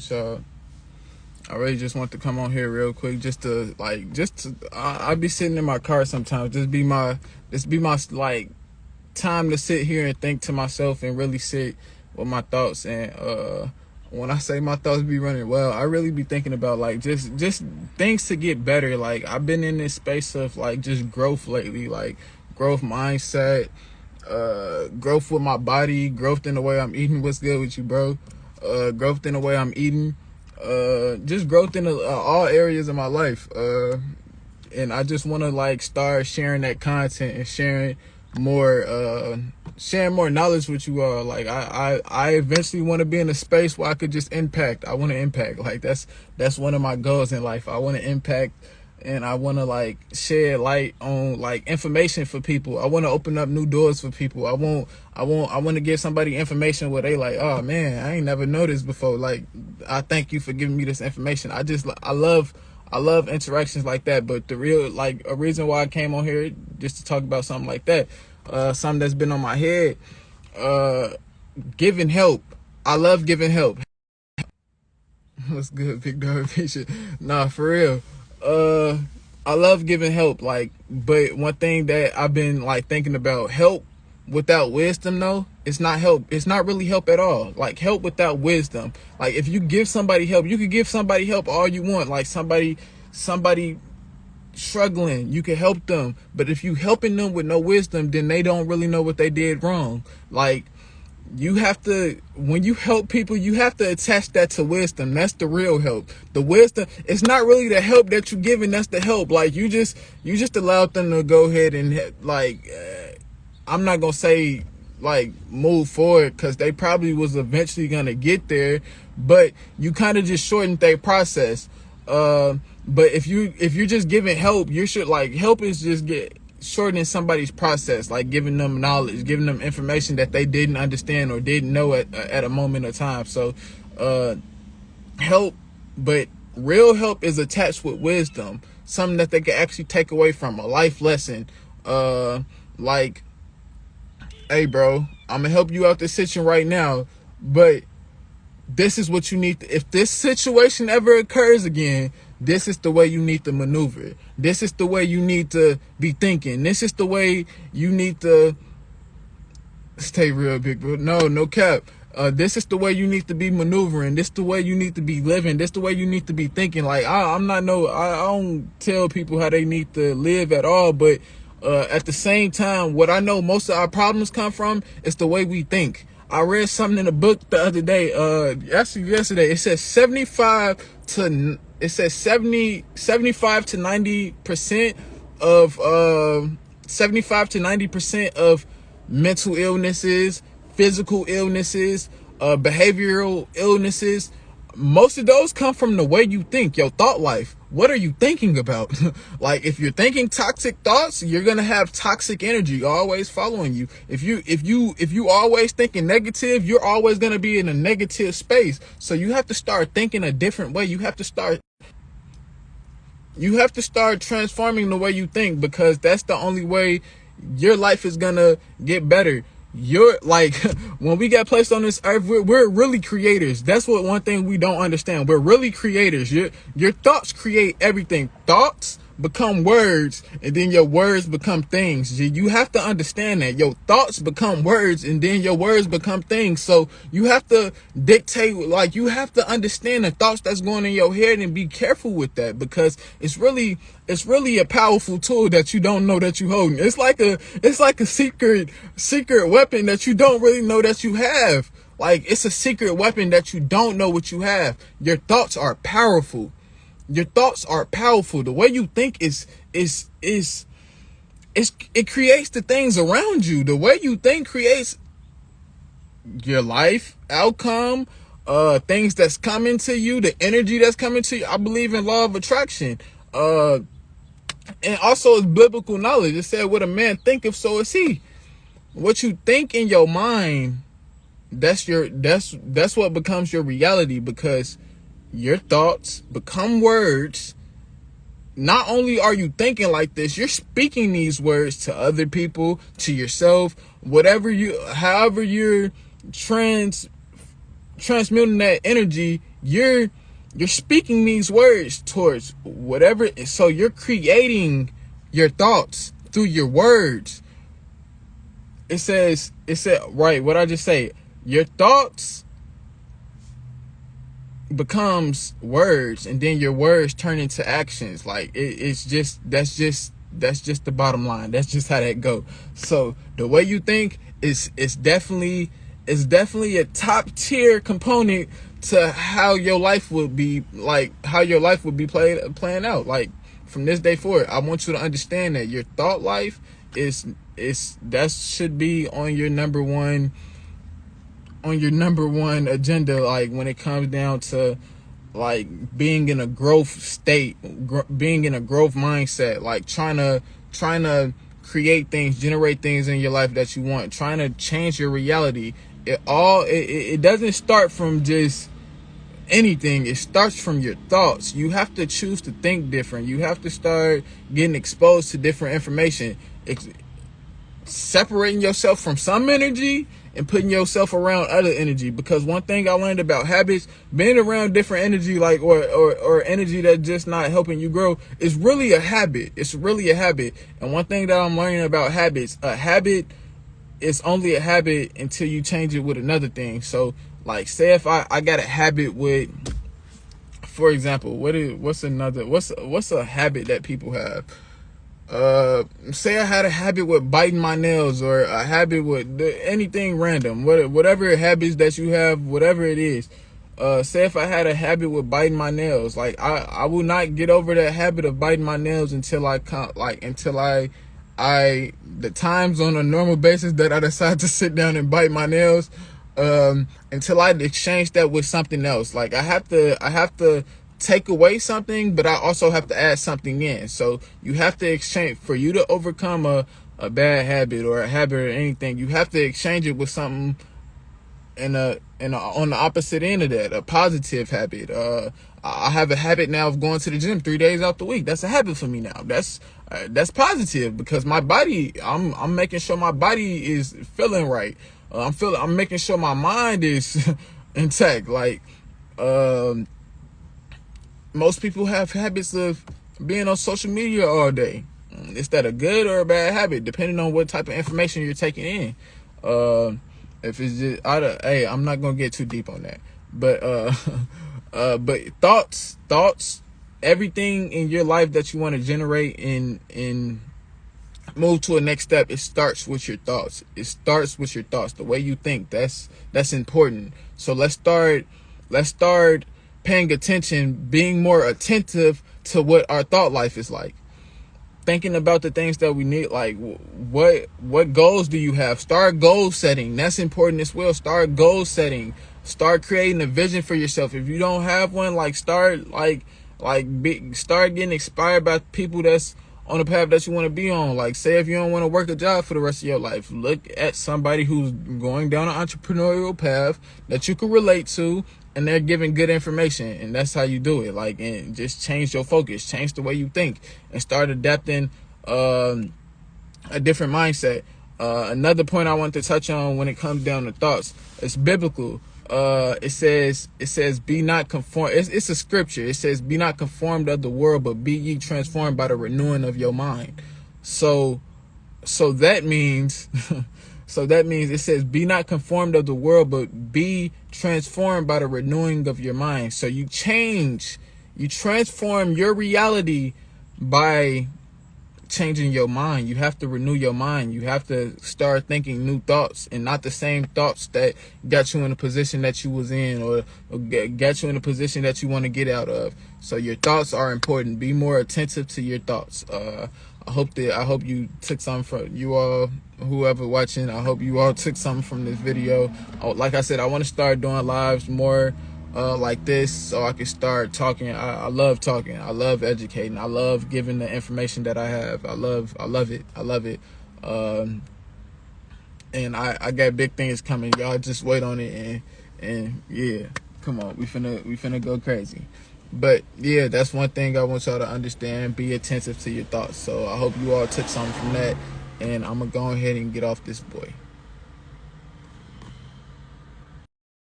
with y'all. I really just want to come on here real quick, I be sitting in my car sometimes, just be my like time to sit here and think to myself and really sit with my thoughts. And when I say my thoughts be running well, I really be thinking about like just things to get better. Like I've been in this space of like just growth lately, like growth mindset, growth with my body, growth in the way I'm eating. What's good with you, bro? Growth in the way I'm eating, just growth in all areas of my life. And I just want to like start sharing that content and sharing more knowledge with you all. Like I eventually want to be in a space where I could just impact. I want to impact. Like that's one of my goals in life. I want to impact, and I want to like shed light on like information for people. I want to open up new doors for people. I want to give somebody information where they like, oh man, I ain't never noticed before. Like, I thank you for giving me this information. I love interactions like that. But the real, like, a reason why I came on here just to talk about something like that, something that's been on my head, giving help. I love giving help. What's good, big dog? Nah, for real. I love giving help. Like, but one thing that I've been like thinking about, help without wisdom, though, it's not help. It's not really help at all. Like, help without wisdom. Like, if you give somebody help, you could give somebody help all you want. Like somebody struggling, you can help them. But if you helping them with no wisdom, then they don't really know what they did wrong. Like, you have to, when you help people, you have to attach that to wisdom. That's the real help. The wisdom, it's not really the help that you're giving, that's the help. Like, you just allowed them to go ahead and like, I'm not gonna say like move forward, because they probably was eventually gonna get there, but you kind of just shortened their process. But if you're just giving help, you should, like, help is just shortening somebody's process, like giving them knowledge, giving them information that they didn't understand or didn't know at a moment of time. So help, but real help is attached with wisdom, something that they can actually take away from, a life lesson. Like, hey bro, I'm gonna help you out this situation right now, but this is what you need to, if this situation ever occurs again, this is the way you need to maneuver. This is the way you need to be thinking. This is the way you need to stay real, big bro. No cap. This is the way you need to be maneuvering. This is the way you need to be living. This is the way you need to be thinking. Like, I don't tell people how they need to live at all, but at the same time, what I know most of our problems come from is the way we think. I read something in a book the other day, actually yesterday. It says 75 to 90% of 75 to 90% of mental illnesses, physical illnesses, behavioral illnesses, most of those come from the way you think, your thought life. What are you thinking about? Like, if you're thinking toxic thoughts, you're gonna have toxic energy always following you. If you always thinking negative, you're always gonna be in a negative space. So you have to start thinking a different way. You have to start transforming the way you think, because that's the only way your life is gonna get better. You're like, when we got placed on this earth, we're really creators. That's what one thing we don't understand. We're really creators. Your thoughts create everything. Thoughts become words, and then your words become things. You have to understand that your thoughts become words, and then your words become things. So you have to dictate, like, you have to understand the thoughts that's going in your head and be careful with that, because it's really a powerful tool that you don't know that you holding. It's like a secret weapon that you don't really know that you have. Like, it's a secret weapon that you don't know what you have. Your thoughts are powerful. Your thoughts are powerful. The way you think it creates the things around you. The way you think creates your life outcome, things that's coming to you, the energy that's coming to you. I believe in law of attraction. And also it's biblical knowledge. It said, what a man thinketh, so is he. What you think in your mind, that's what becomes your reality, because your thoughts become words. Not only are you thinking like this, you're speaking these words to other people, to yourself, however you're transmuting that energy you're speaking these words towards whatever. So you're creating your thoughts through your words. It said, right, what I just say, your thoughts becomes words, and then your words turn into actions. Like it's just, that's just the bottom line. That's just how that go. So the way you think is definitely a top tier component to how your life would be, like how your life would be playing out. Like from this day forward, I want you to understand that your thought life is that should be on your number one agenda, like when it comes down to like being in a growth state, being in a growth mindset, like trying to create things, generate things in your life that you want, trying to change your reality. It doesn't start from just anything. It starts from your thoughts. You have to choose to think different. You have to start getting exposed to different information, separating yourself from some energy and putting yourself around other energy. Because one thing I learned about habits, being around different energy, like or energy that's just not helping you grow, is really a habit. It's really a habit. And one thing that I'm learning about habits, a habit is only a habit until you change it with another thing. So like, say if I got a habit with, for example, what's a habit that people have? Say I had a habit with biting my nails, or a habit with anything random, whatever habits that you have, whatever it is. Say if I had a habit with biting my nails, like I will not get over that habit of biting my nails until the times on a normal basis that I decide to sit down and bite my nails, until I exchange that with something else. Like I have to take away something, but I also have to add something in. So you have to exchange. For you to overcome a bad habit or a habit or anything, you have to exchange it with something on the opposite end of that, a positive habit. I have a habit now of going to the gym 3 days out the week. That's a habit for me now. That's positive, because my body, I'm making sure my body is feeling right. I'm making sure my mind is intact. Like, most people have habits of being on social media all day. Is that a good or a bad habit, depending on what type of information you're taking in? If it's just hey, I'm not gonna get too deep on that. But but thoughts, everything in your life that you want to generate and move to a next step, it starts with your thoughts. It starts with your thoughts, the way you think. That's important. So let's start paying attention, being more attentive to what our thought life is like. Thinking about the things that we need, like what goals do you have? Start goal setting. That's important as well. Start goal setting. Start creating a vision for yourself. If you don't have one, like start getting inspired by people that's on the path that you want to be on. Like, say if you don't want to work a job for the rest of your life, look at somebody who's going down an entrepreneurial path that you can relate to, and they're giving good information, and that's how you do it. Like, and just change your focus, change the way you think, and start adapting a different mindset. Another point I want to touch on when it comes down to thoughts, it's biblical. It says, be not conformed. It's a scripture. It says, be not conformed of the world, but be ye transformed by the renewing of your mind. So that means, it says, be not conformed of the world, but be transformed by the renewing of your mind. So you transform your reality by changing your mind. You have to renew your mind. You have to start thinking new thoughts, and not the same thoughts that got you in the position that you was in, or got you in a position that you want to get out of. So your thoughts are important. Be more attentive to your thoughts. I hope you took something from you all, whoever watching. I hope you all took something from this video. Like I said, I want to start doing lives more like this, so I can start talking. I love talking. I love educating. I love giving the information that I have. I love it. And I got big things coming. Y'all just wait on it, and yeah, come on, we finna go crazy. But yeah, that's one thing I want y'all to understand. Be attentive to your thoughts. So I hope you all took something from that, and I'm gonna go ahead and get off this boy.